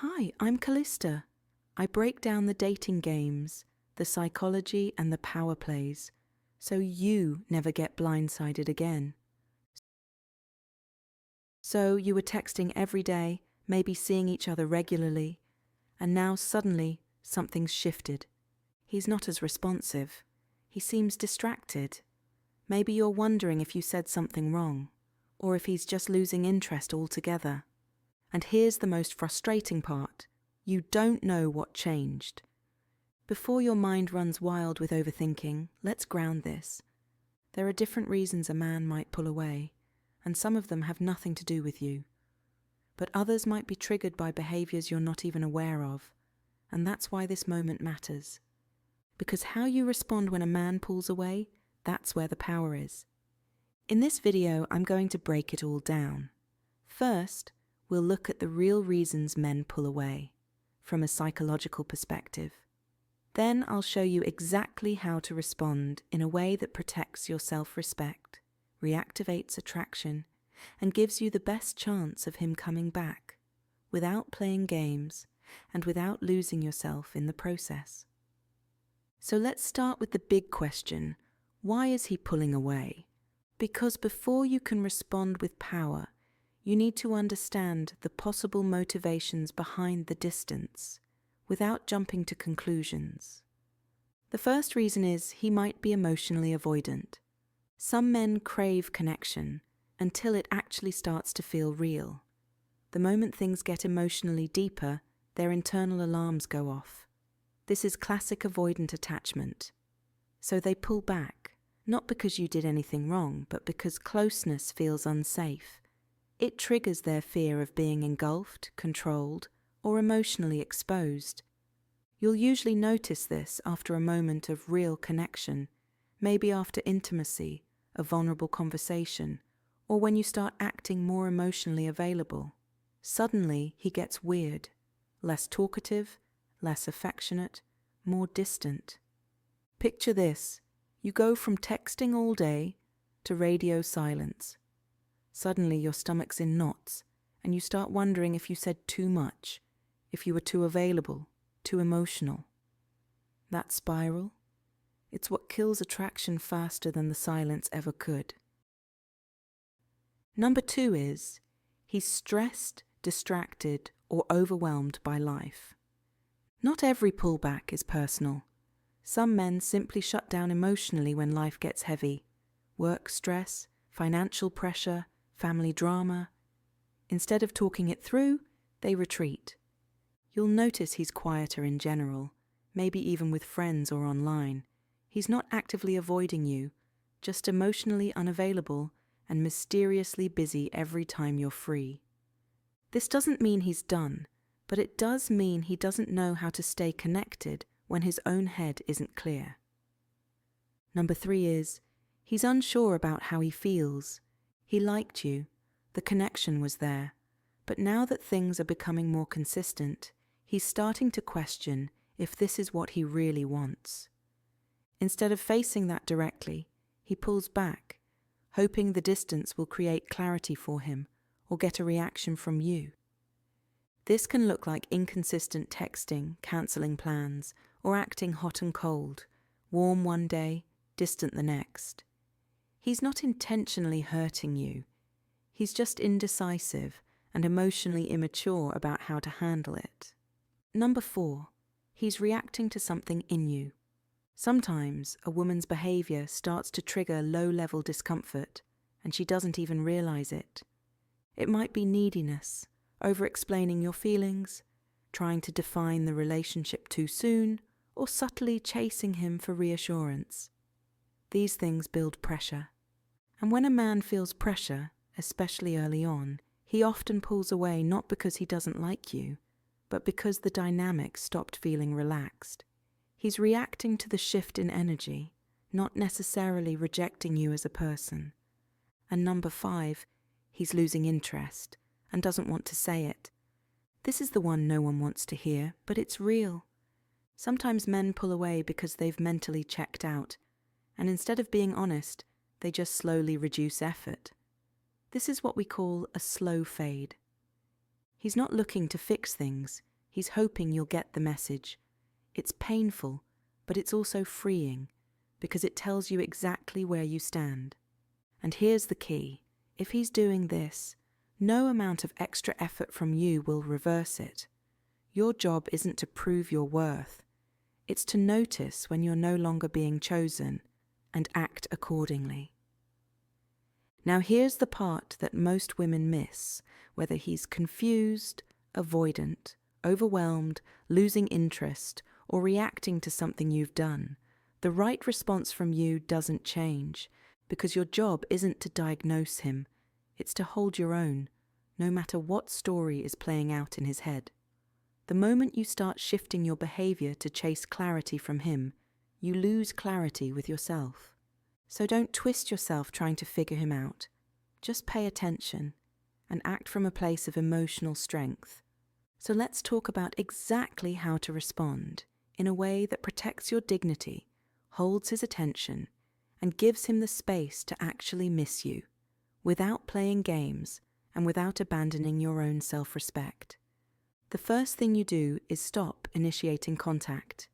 Hi, I'm Calista. I break down the dating games, the psychology and the power plays, so you never get blindsided again. So you were texting every day, maybe seeing each other regularly, and now suddenly something's shifted. He's not as responsive. He seems distracted. Maybe you're wondering if you said something wrong, or if he's just losing interest altogether. And here's the most frustrating part. You don't know what changed. Before your mind runs wild with overthinking, let's ground this. There are different reasons a man might pull away, and some of them have nothing to do with you. But others might be triggered by behaviors you're not even aware of, and that's why this moment matters. Because how you respond when a man pulls away, that's where the power is. In this video, I'm going to break it all down. First, we'll look at the real reasons men pull away, from a psychological perspective. Then I'll show you exactly how to respond in a way that protects your self-respect, reactivates attraction, and gives you the best chance of him coming back, without playing games and without losing yourself in the process. So let's start with the big question: why is he pulling away? Because before you can respond with power, you need to understand the possible motivations behind the distance, without jumping to conclusions. The first reason is he might be emotionally avoidant. Some men crave connection until it actually starts to feel real. The moment things get emotionally deeper, their internal alarms go off. This is classic avoidant attachment. So they pull back, not because you did anything wrong, but because closeness feels unsafe. It triggers their fear of being engulfed, controlled, or emotionally exposed. You'll usually notice this after a moment of real connection, maybe after intimacy, a vulnerable conversation, or when you start acting more emotionally available. Suddenly, he gets weird, less talkative, less affectionate, more distant. Picture this: you go from texting all day to radio silence. Suddenly your stomach's in knots, and you start wondering if you said too much, if you were too available, too emotional. That spiral, it's what kills attraction faster than the silence ever could. Number 2 is, he's stressed, distracted, or overwhelmed by life. Not every pullback is personal. Some men simply shut down emotionally when life gets heavy. Work stress, financial pressure, family drama. Instead of talking it through, they retreat. You'll notice he's quieter in general, maybe even with friends or online. He's not actively avoiding you, just emotionally unavailable and mysteriously busy every time you're free. This doesn't mean he's done, but it does mean he doesn't know how to stay connected when his own head isn't clear. Number 3 is, he's unsure about how he feels. He liked you, the connection was there, but now that things are becoming more consistent, he's starting to question if this is what he really wants. Instead of facing that directly, he pulls back, hoping the distance will create clarity for him or get a reaction from you. This can look like inconsistent texting, cancelling plans, or acting hot and cold, warm one day, distant the next. He's not intentionally hurting you. He's just indecisive and emotionally immature about how to handle it. Number 4, he's reacting to something in you. Sometimes a woman's behavior starts to trigger low-level discomfort, and she doesn't even realize it. It might be neediness, over-explaining your feelings, trying to define the relationship too soon, or subtly chasing him for reassurance. These things build pressure. And when a man feels pressure, especially early on, he often pulls away not because he doesn't like you, but because the dynamic stopped feeling relaxed. He's reacting to the shift in energy, not necessarily rejecting you as a person. And number 5, he's losing interest and doesn't want to say it. This is the one no one wants to hear, but it's real. Sometimes men pull away because they've mentally checked out, and instead of being honest, they just slowly reduce effort. This is what we call a slow fade. He's not looking to fix things. He's hoping you'll get the message. It's painful, but it's also freeing, because it tells you exactly where you stand. And here's the key. If he's doing this, no amount of extra effort from you will reverse it. Your job isn't to prove your worth. It's to notice when you're no longer being chosen and act accordingly. Now here's the part that most women miss, whether he's confused, avoidant, overwhelmed, losing interest, or reacting to something you've done. The right response from you doesn't change, because your job isn't to diagnose him, it's to hold your own, no matter what story is playing out in his head. The moment you start shifting your behavior to chase clarity from him, you lose clarity with yourself. So don't twist yourself trying to figure him out. Just pay attention and act from a place of emotional strength. So let's talk about exactly how to respond in a way that protects your dignity, holds his attention, and gives him the space to actually miss you, without playing games and without abandoning your own self-respect. The first thing you do is stop initiating contact.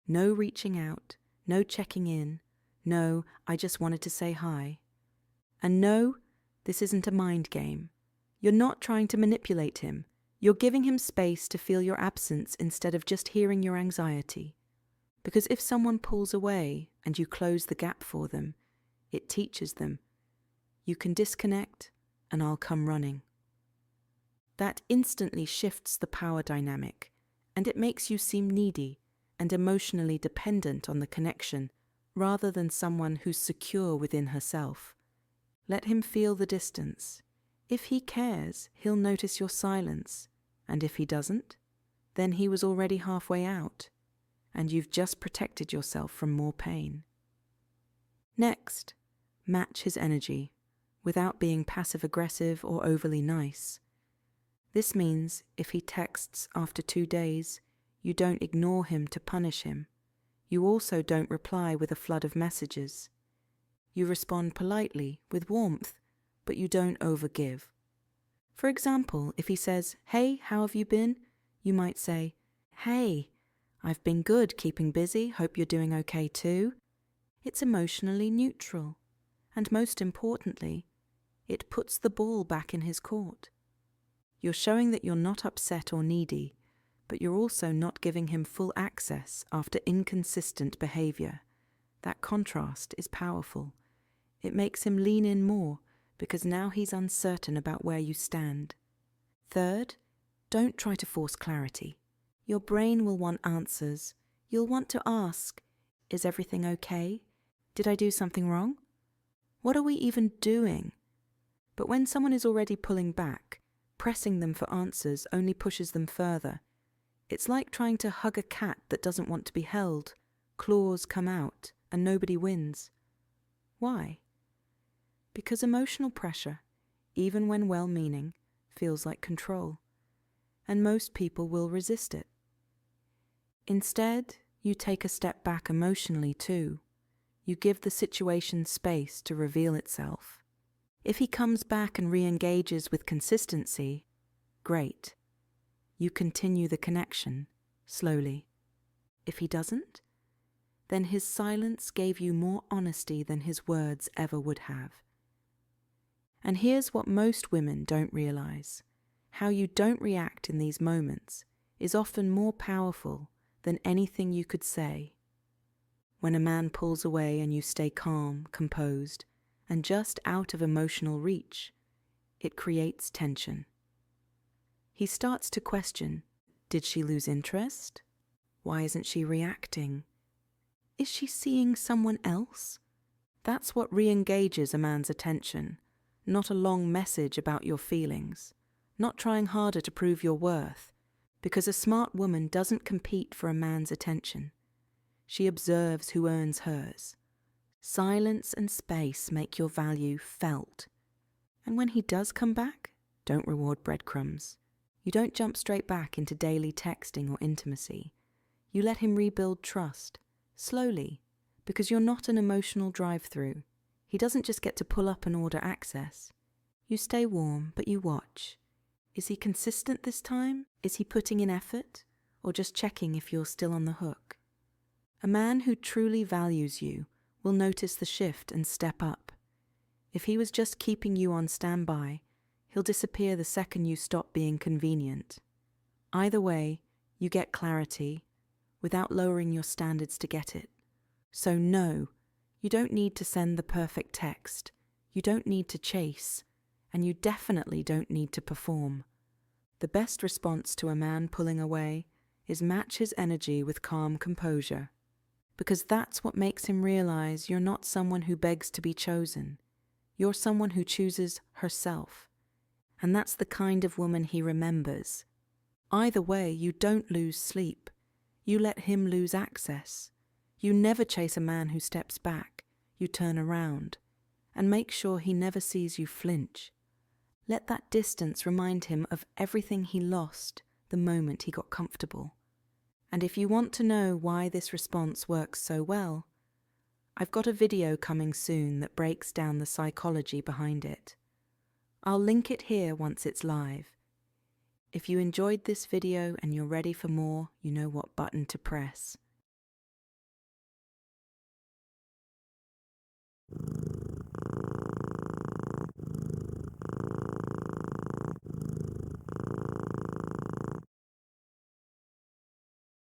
No reaching out, no checking in, no, I just wanted to say hi. And no, this isn't a mind game. You're not trying to manipulate him. You're giving him space to feel your absence instead of just hearing your anxiety. Because if someone pulls away and you close the gap for them, it teaches them, you can disconnect and I'll come running. That instantly shifts the power dynamic, and it makes you seem needy and emotionally dependent on the connection rather than someone who's secure within herself. Let him feel the distance. If he cares, he'll notice your silence, and if he doesn't, then he was already halfway out, and you've just protected yourself from more pain. Next, match his energy without being passive-aggressive or overly nice. This means if he texts after 2 days, you don't ignore him to punish him. You also don't reply with a flood of messages. You respond politely, with warmth, but you don't overgive. For example, if he says, "Hey, how have you been?" you might say, "Hey, I've been good, keeping busy, hope you're doing okay too." It's emotionally neutral, and most importantly, it puts the ball back in his court. You're showing that you're not upset or needy, but you're also not giving him full access after inconsistent behavior. That contrast is powerful. It makes him lean in more because now he's uncertain about where you stand. Third, don't try to force clarity. Your brain will want answers. You'll want to ask, is everything okay? Did I do something wrong? What are we even doing? But when someone is already pulling back, pressing them for answers only pushes them further. It's like trying to hug a cat that doesn't want to be held. Claws come out, and nobody wins. Why? Because emotional pressure, even when well-meaning, feels like control, and most people will resist it. Instead, you take a step back emotionally too. You give the situation space to reveal itself. If he comes back and re-engages with consistency, great. You continue the connection, slowly. If he doesn't, then his silence gave you more honesty than his words ever would have. And here's what most women don't realize. How you don't react in these moments is often more powerful than anything you could say. When a man pulls away and you stay calm, composed, and just out of emotional reach, it creates tension. He starts to question, did she lose interest? Why isn't she reacting? Is she seeing someone else? That's what re-engages a man's attention, not a long message about your feelings, not trying harder to prove your worth, because a smart woman doesn't compete for a man's attention. She observes who earns hers. Silence and space make your value felt. And when he does come back, don't reward breadcrumbs. You don't jump straight back into daily texting or intimacy. You let him rebuild trust, slowly, because you're not an emotional drive-through. He doesn't just get to pull up and order access. You stay warm, but you watch. Is he consistent this time? Is he putting in effort? Or just checking if you're still on the hook? A man who truly values you will notice the shift and step up. If he was just keeping you on standby, he'll disappear the second you stop being convenient. Either way, you get clarity without lowering your standards to get it. So no, you don't need to send the perfect text, you don't need to chase, and you definitely don't need to perform. The best response to a man pulling away is match his energy with calm composure, because that's what makes him realize you're not someone who begs to be chosen. You're someone who chooses herself, and that's the kind of woman he remembers. Either way, you don't lose sleep. You let him lose access. You never chase a man who steps back. You turn around and make sure he never sees you flinch. Let that distance remind him of everything he lost the moment he got comfortable. And if you want to know why this response works so well, I've got a video coming soon that breaks down the psychology behind it. I'll link it here once it's live. If you enjoyed this video and you're ready for more, you know what button to press.